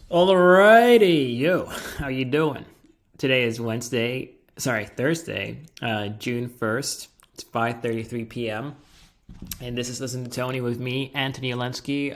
Alrighty, yo, how you doing? Today is Thursday, June 1st. It's 5:33 p.m. And this is Listen to Tony with me, Anthony Olensky.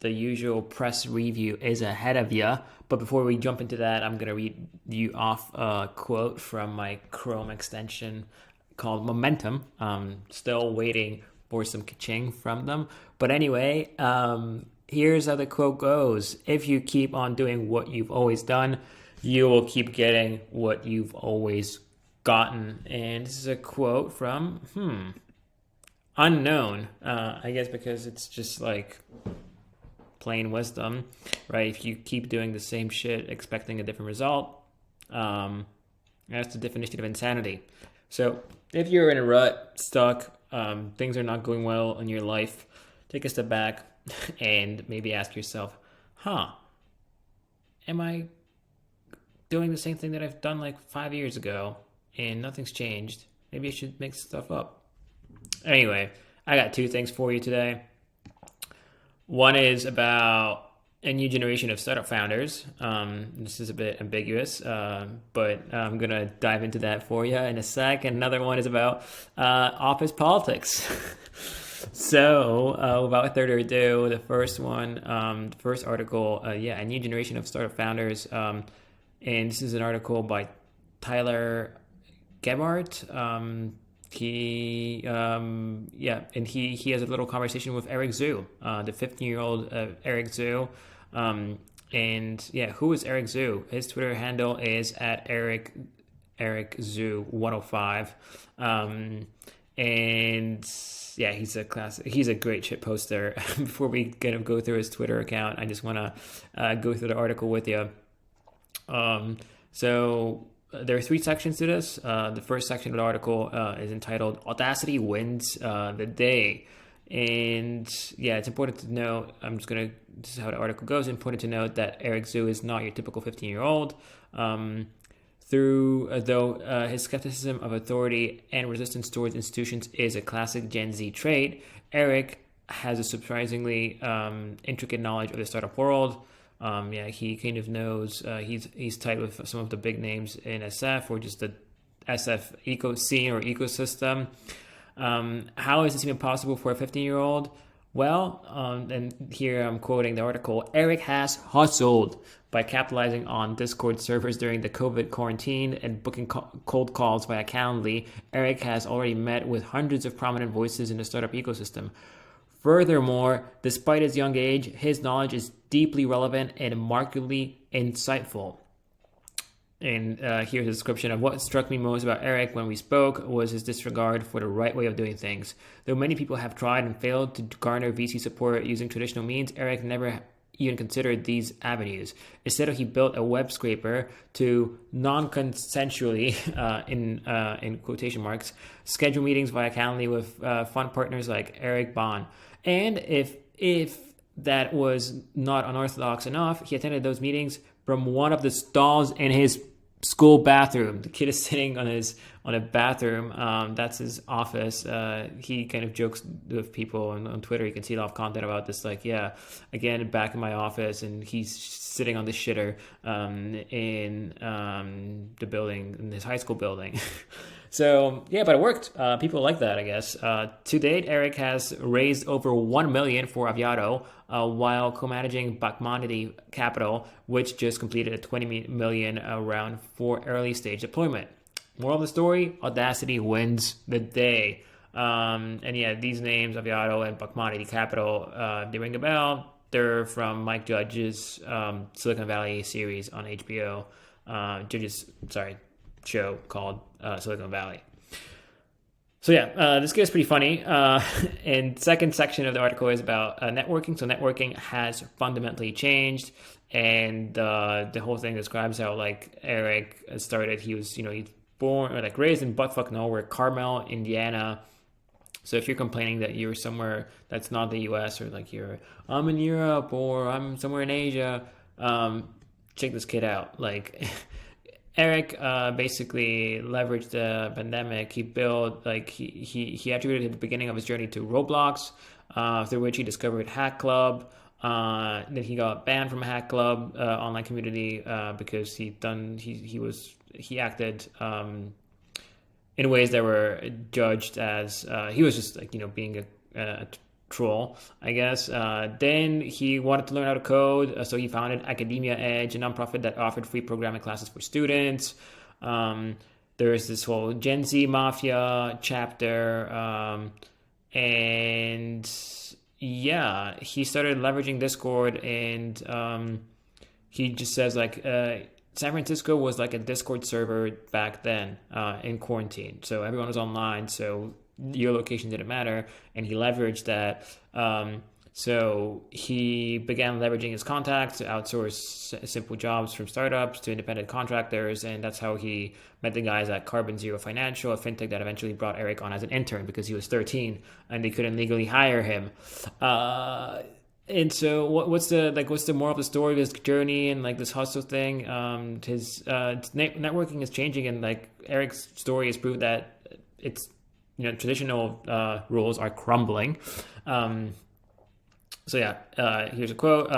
The usual press review is ahead of you. But before we jump into that, I'm going to read you off a quote from my Chrome extension called Momentum. Still waiting for some ka-ching from them. But anyway, here's how the quote goes. If you keep on doing what you've always done, you will keep getting what you've always gotten. And this is a quote from, unknown. I guess because it's just like plain wisdom, right? If you keep doing the same shit expecting a different result, that's the definition of insanity. So if you're in a rut, stuck, things are not going well in your life, take a step back and maybe ask yourself, am I doing the same thing that I've done like 5 years ago and nothing's changed? Maybe I should make stuff up. Anyway, I got two things for you today. One is about a new generation of startup founders. This is a bit ambiguous, but I'm going to dive into that for you in a sec. And another one is about office politics. So, without further ado, the first article, a new generation of startup founders. And this is an article by Tyler Gebhardt. And he has a little conversation with Eric Zhu, the 15-year-old Eric Zhu. Who is Eric Zhu? His Twitter handle is at Eric Zhu 105. He's a classic. He's a great shit poster. Before we kind of go through his Twitter account, I just want to go through the article with you. There are three sections to this. The first section of the article is entitled "Audacity Wins the Day," and it's important to note. This is how the article goes. Important to note that Eric Zhu is not your typical 15-year-old. Though his skepticism of authority and resistance towards institutions is a classic Gen Z trait, Eric has a surprisingly intricate knowledge of the startup world. He kind of knows. He's tight with some of the big names in SF or just the SF scene or ecosystem. How is this even possible for a 15-year-old? Well, and here I'm quoting the article, Eric has hustled by capitalizing on Discord servers during the COVID quarantine and booking cold calls via Calendly. Eric has already met with hundreds of prominent voices in the startup ecosystem. Furthermore, despite his young age, his knowledge is deeply relevant and markedly insightful. And here's a description of what struck me most about Eric when we spoke was his disregard for the right way of doing things. Though many people have tried and failed to garner VC support using traditional means, Eric never even considered these avenues. Instead, he built a web scraper to non-consensually, in quotation marks, schedule meetings via Calendly with fund partners like Eric Bond. And if that was not unorthodox enough, he attended those meetings from one of the stalls in his school bathroom. The kid is sitting on a bathroom. That's his office. He kind of jokes with people on Twitter. You can see a lot of content about this. Like, again, back in my office, and he's sitting on the shitter in the building, in his high school building. So, but it worked. People like that, I guess. To date, Eric has raised over $1 million for Aviato, while co-managing Bakmonity Capital, which just completed a $20 million round for early stage deployment. Moral of the story, Audacity wins the day. These names, Aviato and Bakmonity Capital, they ring a bell. They're from Mike Judge's Silicon Valley series on HBO. Show called Silicon Valley. So this gets pretty funny. And second section of the article is about networking. So networking has fundamentally changed, and the whole thing describes how like Eric started. He was he's born or like raised in buttfuck nowhere, Carmel, Indiana. So if you're complaining that you're somewhere that's not the U.S. or like I'm in Europe or I'm somewhere in Asia, check this kid out. Like. Eric basically leveraged the pandemic. He built he attributed the beginning of his journey to Roblox, through which he discovered Hack Club, Then he got banned from Hack Club online community because he acted in ways that were judged as he was just like being a troll, I guess. Then he wanted to learn how to code, so he founded Academia Edge, a nonprofit that offered free programming classes for students. There's this whole Gen Z Mafia chapter, and yeah, he started leveraging Discord, and he just says like San Francisco was like a Discord server back then in quarantine, so everyone was online, so your location didn't matter, and he leveraged that. So he began leveraging his contacts to outsource simple jobs from startups to independent contractors, and that's how he met the guys at Carbon Zero Financial, a fintech that eventually brought Eric on as an intern because he was 13 and they couldn't legally hire him. And so, what's the moral of the story of his journey and like this hustle thing? His networking is changing, and like Eric's story has proved that it's traditional rules are crumbling. So yeah, here's a quote,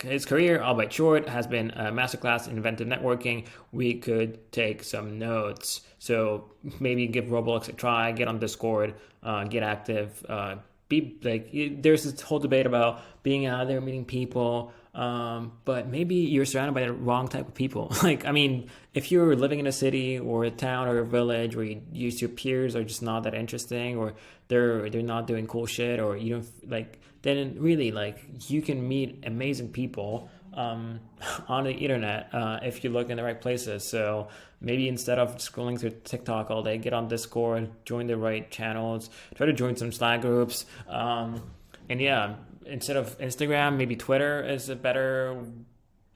his career, albeit short, has been a masterclass in inventive networking. We could take some notes. So maybe give Roblox a try, get on Discord, get active, be like, there's this whole debate about being out there, meeting people, but maybe you're surrounded by the wrong type of people. Like, I mean, if you're living in a city or a town or a village where your peers are just not that interesting, or they're not doing cool shit, or you don't like, then really like you can meet amazing people on the internet if you look in the right places. So maybe instead of scrolling through TikTok all day, get on Discord, join the right channels, try to join some Slack groups, and yeah, instead of Instagram, maybe Twitter is a better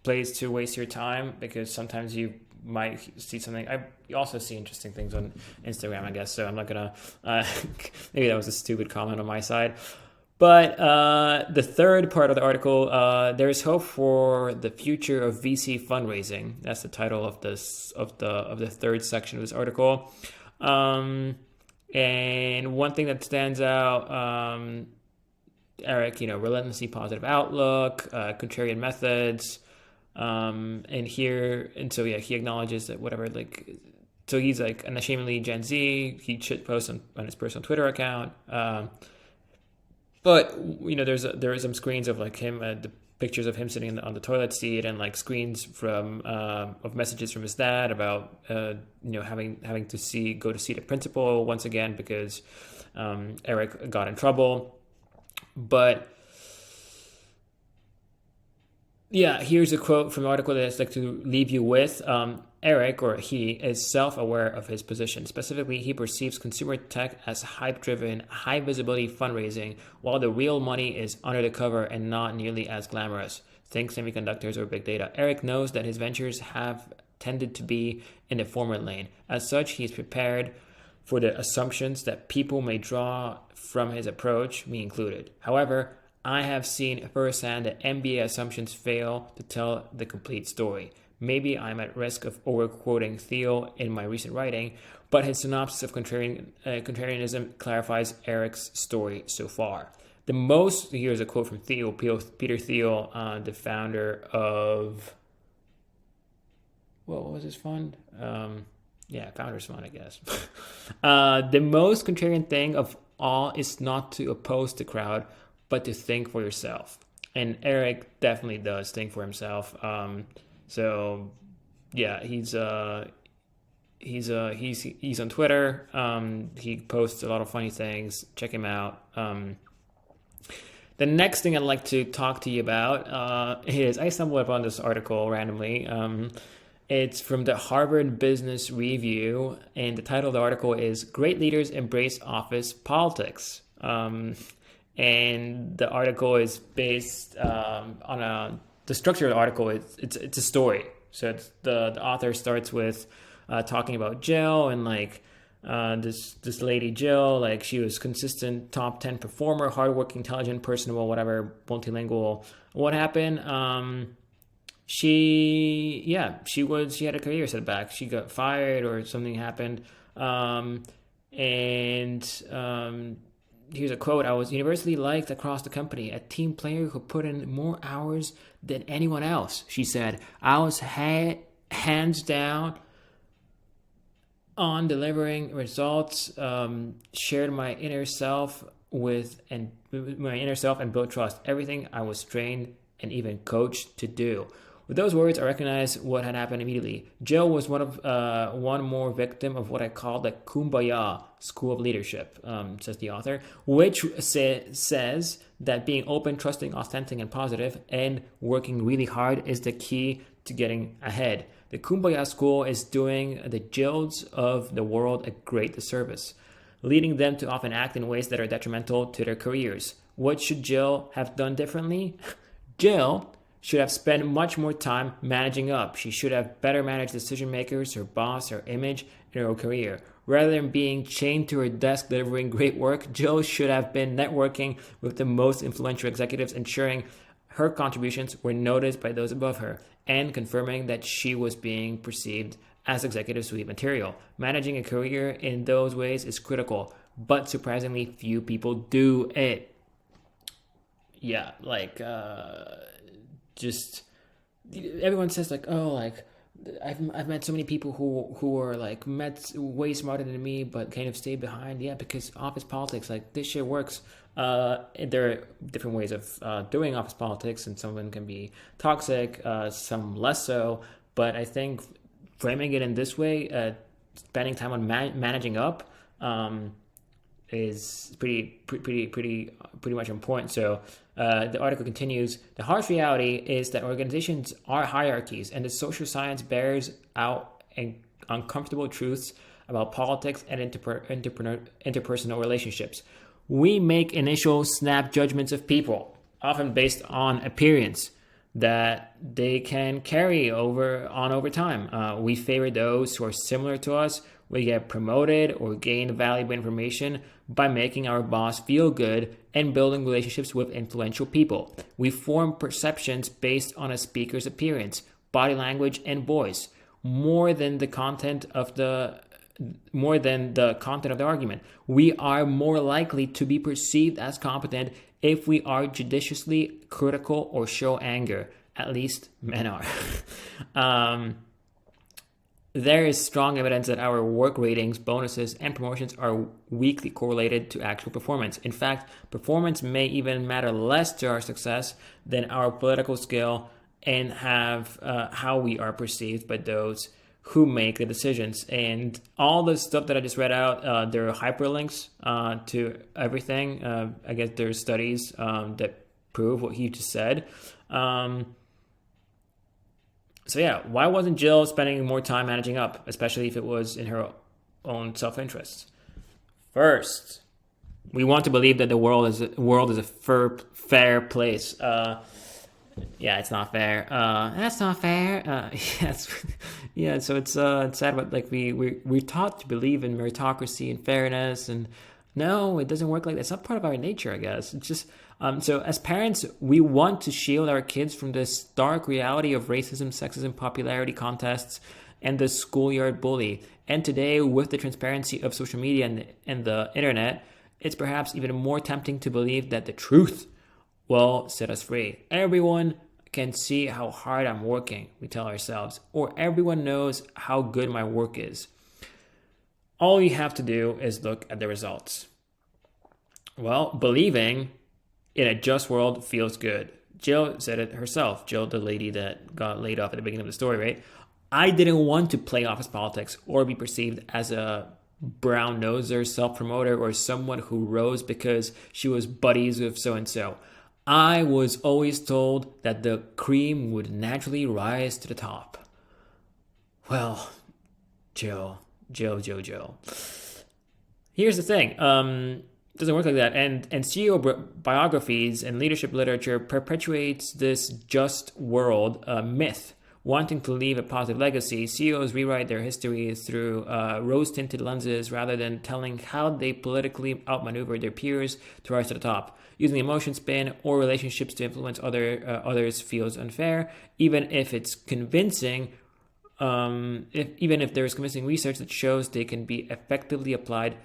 place to waste your time, because sometimes you might see something. You also see interesting things on Instagram, I guess. So I'm not gonna. Maybe that was a stupid comment on my side. But the third part of the article, there is hope for the future of VC fundraising. That's the title of the third section of this article. And one thing that stands out, Eric, relentlessly positive outlook, contrarian methods, so yeah, he acknowledges that whatever, like, so he's like unashamedly Gen Z. He shit posts on his personal Twitter account. But there are some screens of like him, the pictures of him sitting on the toilet seat, and like screens from of messages from his dad about having to go to see the principal once again because Eric got in trouble. But yeah, here's a quote from the article that I'd like to leave you with. Eric, or he, is self-aware of his position. Specifically, he perceives consumer tech as hype-driven, high-visibility fundraising, while the real money is under the cover and not nearly as glamorous. Think semiconductors or big data. Eric knows that his ventures have tended to be in the former lane. As such, he is prepared for the assumptions that people may draw from his approach, me included. However, I have seen firsthand that MBA assumptions fail to tell the complete story. Maybe I'm at risk of overquoting Thiel in my recent writing, but his synopsis of contrarianism clarifies Eric's story so far. Here's a quote from Thiel, Peter Thiel, the founder of, what was his fund? Founders Fund, I guess. The most contrarian thing of all is not to oppose the crowd, but to think for yourself. And Eric definitely does think for himself. So yeah, he's on Twitter. He posts a lot of funny things. Check him out. The next thing I'd like to talk to you about is, I stumbled upon this article randomly. It's from the Harvard Business Review, and the title of the article is "Great Leaders Embrace Office Politics." And the article is based on the structure of the article. It's a story. So the author starts with talking about Jill, and like this lady Jill, like she was consistent top 10 performer, hardworking, intelligent, personable, whatever, multilingual. What happened? She had a career setback. She got fired or something happened. here's a quote: "I was universally liked across the company, a team player who put in more hours than anyone else," she said. "I was hands down on delivering results, shared my inner self and built trust. Everything I was trained and even coached to do." With those words, I recognized what had happened immediately. Jill was one more victim of what I call the Kumbaya School of Leadership, says the author, which says that being open, trusting, authentic, and positive, and working really hard is the key to getting ahead. The Kumbaya School is doing the Jills of the world a great disservice, leading them to often act in ways that are detrimental to their careers. What should Jill have done differently? Jill should have spent much more time managing up. She should have better managed decision makers, her boss, her image, and her career. Rather than being chained to her desk delivering great work, Jill should have been networking with the most influential executives, ensuring her contributions were noticed by those above her, and confirming that she was being perceived as executive suite material. Managing a career in those ways is critical, but surprisingly few people do it. Yeah, just everyone says like, oh, like I've met so many people who are like met way smarter than me but kind of stay behind. Yeah, because office politics, like this shit works. There are different ways of doing office politics, and some of them can be toxic, some less so. But I think framing it in this way, spending time on managing up, is pretty much important. So the article continues: the harsh reality is that organizations are hierarchies, and the social science bears out uncomfortable truths about politics and interpersonal relationships. We make initial snap judgments of people, often based on appearance, that they can carry over time. We favor those who are similar to us. We get promoted or gain valuable information by making our boss feel good and building relationships with influential people. We form perceptions based on a speaker's appearance, body language, and voice, more than the content of the argument. We are more likely to be perceived as competent if we are judiciously critical or show anger. At least men are. There is strong evidence that our work ratings, bonuses, and promotions are weakly correlated to actual performance. In fact, performance may even matter less to our success than our political skill and how we are perceived by those who make the decisions. And all the stuff that I just read out, there are hyperlinks to everything. I guess there's studies that prove what he just said. So yeah, why wasn't Jill spending more time managing up, especially if it was in her own self-interest? First, we want to believe that the world is a fair place. Yeah, it's not fair. That's not fair. Yeah. So it's sad, but like we're taught to believe in meritocracy and fairness, and no, it doesn't work like that. It's not part of our nature, I guess. It's just so as parents, we want to shield our kids from the stark reality of racism, sexism, popularity contests, and the schoolyard bully. And today, with the transparency of social media and the internet, it's perhaps even more tempting to believe that the truth will set us free. Everyone can see how hard I'm working, we tell ourselves, or everyone knows how good my work is. All you have to do is look at the results. Well, believing in a just world feels good. Jill said it herself. Jill, the lady that got laid off at the beginning of the story, right? I didn't want to play office politics or be perceived as a brown noser, self-promoter, or someone who rose because she was buddies with so-and-so. I was always told that the cream would naturally rise to the top. Well, Jill. Here's the thing. It doesn't work like that. And CEO biographies and leadership literature perpetuates this just world myth. Wanting to leave a positive legacy, CEOs rewrite their histories through rose-tinted lenses rather than telling how they politically outmaneuvered their peers to rise to the top. Using emotion spin or relationships to influence others feels unfair, even if it's convincing. Even if there is convincing research that shows they can be effectively applied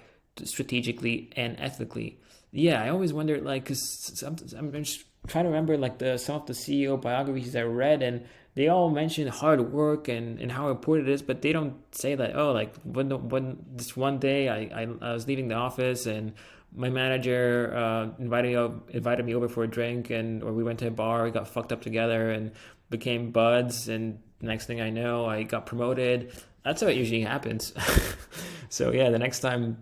strategically and ethically. Yeah, I always wonder, like, because I'm just trying to remember, like, some of the CEO biographies I read, and they all mention hard work and how important it is, but they don't say that, oh, like, when this one day I was leaving the office and my manager invited me over for a drink, and or we went to a bar, we got fucked up together and became buds, and next thing I know, I got promoted. That's how it usually happens. So yeah, the next time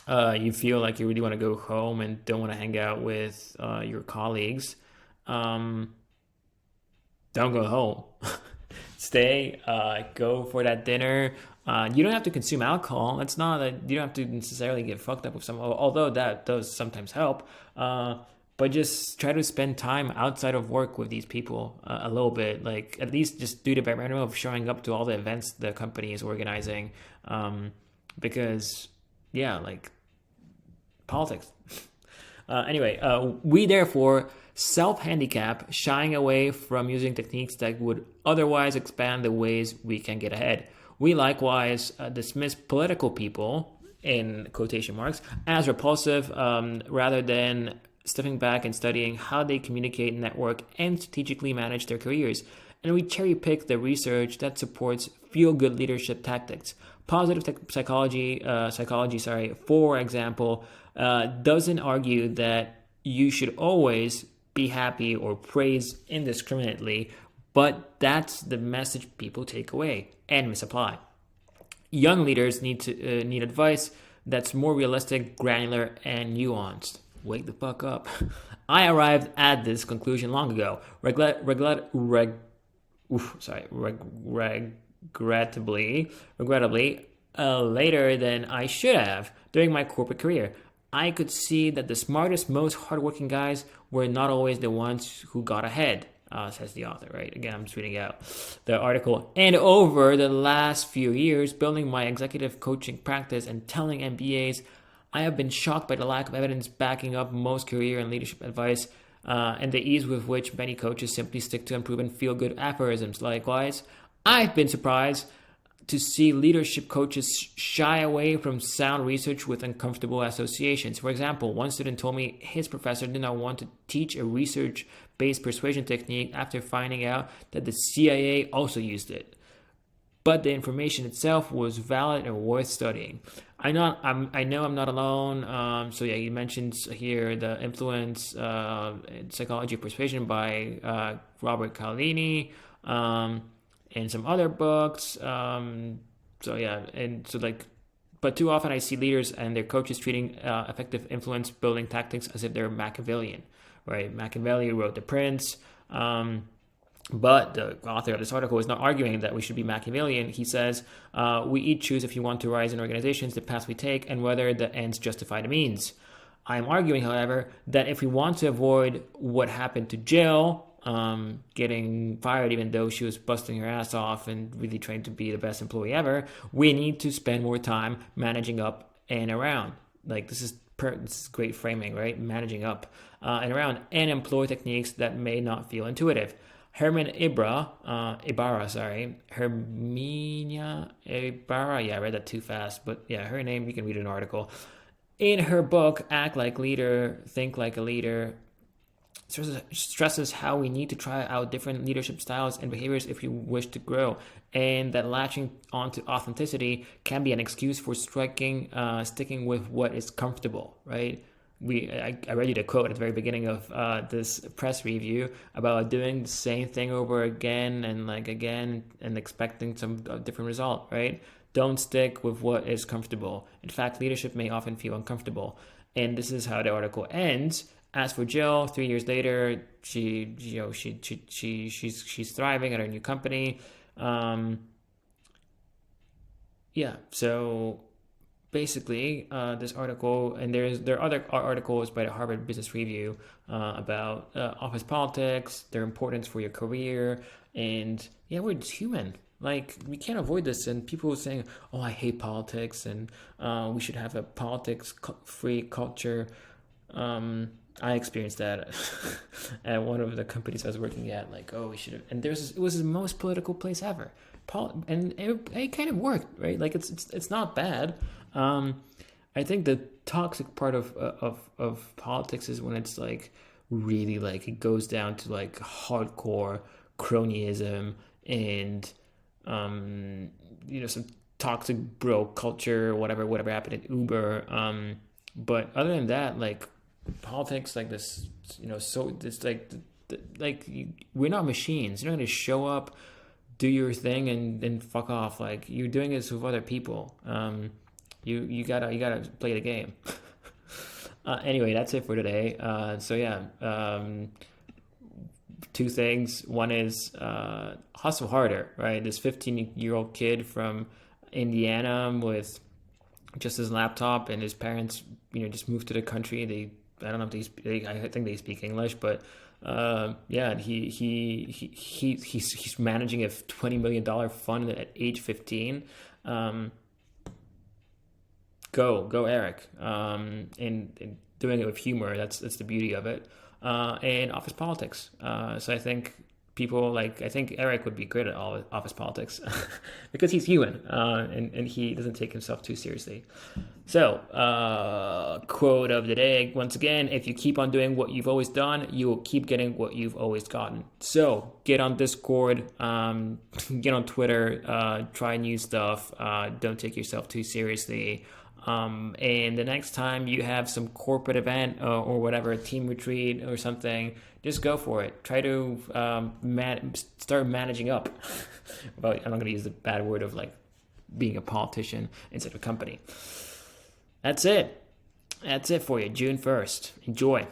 you feel like you really want to go home and don't want to hang out with your colleagues, um, don't go home. Stay, go for that dinner. You don't have to consume alcohol. It's not that you don't have to necessarily get fucked up with someone, although that does sometimes help. But just try to spend time outside of work with these people a little bit. Like at least just do the bare minimum of showing up to all the events the company is organizing, because yeah, like politics. Anyway, we therefore self handicap, shying away from using techniques that would otherwise expand the ways we can get ahead. We likewise dismiss political people, in quotation marks, as repulsive, rather than stepping back and studying how they communicate, network, and strategically manage their careers. And we cherry pick the research that supports feel good leadership tactics. Positive psychology, for example, doesn't argue that you should always be happy or praise indiscriminately, but that's the message people take away and misapply. Young leaders need advice that's more realistic, granular, and nuanced. Wake the fuck up. I arrived at this conclusion long ago. Regrettably, later than I should have during my corporate career. I could see that the smartest, most hardworking guys were not always the ones who got ahead, says the author, right? Again, I'm just reading out the article. And over the last few years, building my executive coaching practice and telling MBAs, I have been shocked by the lack of evidence backing up most career and leadership advice, and the ease with which many coaches simply stick to unproven feel-good aphorisms. Likewise, I've been surprised to see leadership coaches shy away from sound research with uncomfortable associations. For example, one student told me his professor did not want to teach a research-based persuasion technique after finding out that the CIA also used it, but the information itself was valid and worth studying. I know I'm not alone. So yeah, you mentioned here the influence in psychology of persuasion by Robert Cialdini. And some other books. So yeah, and so like, but too often I see leaders and their coaches treating effective influence building tactics as if they're Machiavellian, right? Machiavelli wrote The Prince, but the author of this article is not arguing that we should be Machiavellian. He says, we each choose if you want to rise in organizations, the path we take, and whether the ends justify the means. I am arguing, however, that if we want to avoid what happened to Jill, getting fired even though she was busting her ass off and really trying to be the best employee ever, we need to spend more time managing up and around. Like this is great framing, right? Managing up and around, and employ techniques that may not feel intuitive. Hermina Ibarra, yeah, I read that too fast, but yeah, her name, you can read an article. In her book, Act Like Leader, Think Like a Leader, stresses how we need to try out different leadership styles and behaviors if we wish to grow, and that latching onto authenticity can be an excuse for sticking with what is comfortable, right? I read you the quote at the very beginning of this press review about doing the same thing over again and expecting some different result, right? Don't stick with what is comfortable. In fact, leadership may often feel uncomfortable. And this is how the article ends. As for Jill, 3 years later, she's thriving at her new company. So basically, this article, and there are other articles by the Harvard Business Review about office politics, their importance for your career, and yeah, we're just human. Like, we can't avoid this. And people saying, "Oh, I hate politics," and we should have a politics-free culture. I experienced that at one of the companies I was working at. Like, oh, we should have. And it was the most political place ever. And it kind of worked, right? Like, it's not bad. I think the toxic part of politics is when it's like really like it goes down to like hardcore cronyism and some toxic bro culture, whatever happened at Uber. But other than that, like politics, like this, so it's like we're not machines. You're not going to show up, do your thing, and then fuck off. Like you're doing this with other people. You gotta play the game. Anyway, that's it for today. So yeah, two things. One is hustle harder, right? This 15-year-old kid from Indiana with just his laptop, and his parents, just moved to the country. I don't know if I think they speak English, but yeah, he's managing a $20 million fund at age 15. Go Eric, and doing it with humor. That's the beauty of it. And office politics. So I think Eric would be great at office politics because he's human, and he doesn't take himself too seriously. So, quote of the day, once again: if you keep on doing what you've always done, you will keep getting what you've always gotten. So get on Discord, get on Twitter, try new stuff, don't take yourself too seriously. And the next time you have some corporate event or whatever, a team retreat or something, just go for it. Try to start managing up. But I'm not going to use the bad word of like being a politician inside of a company. That's it. That's it for you. June 1st. Enjoy.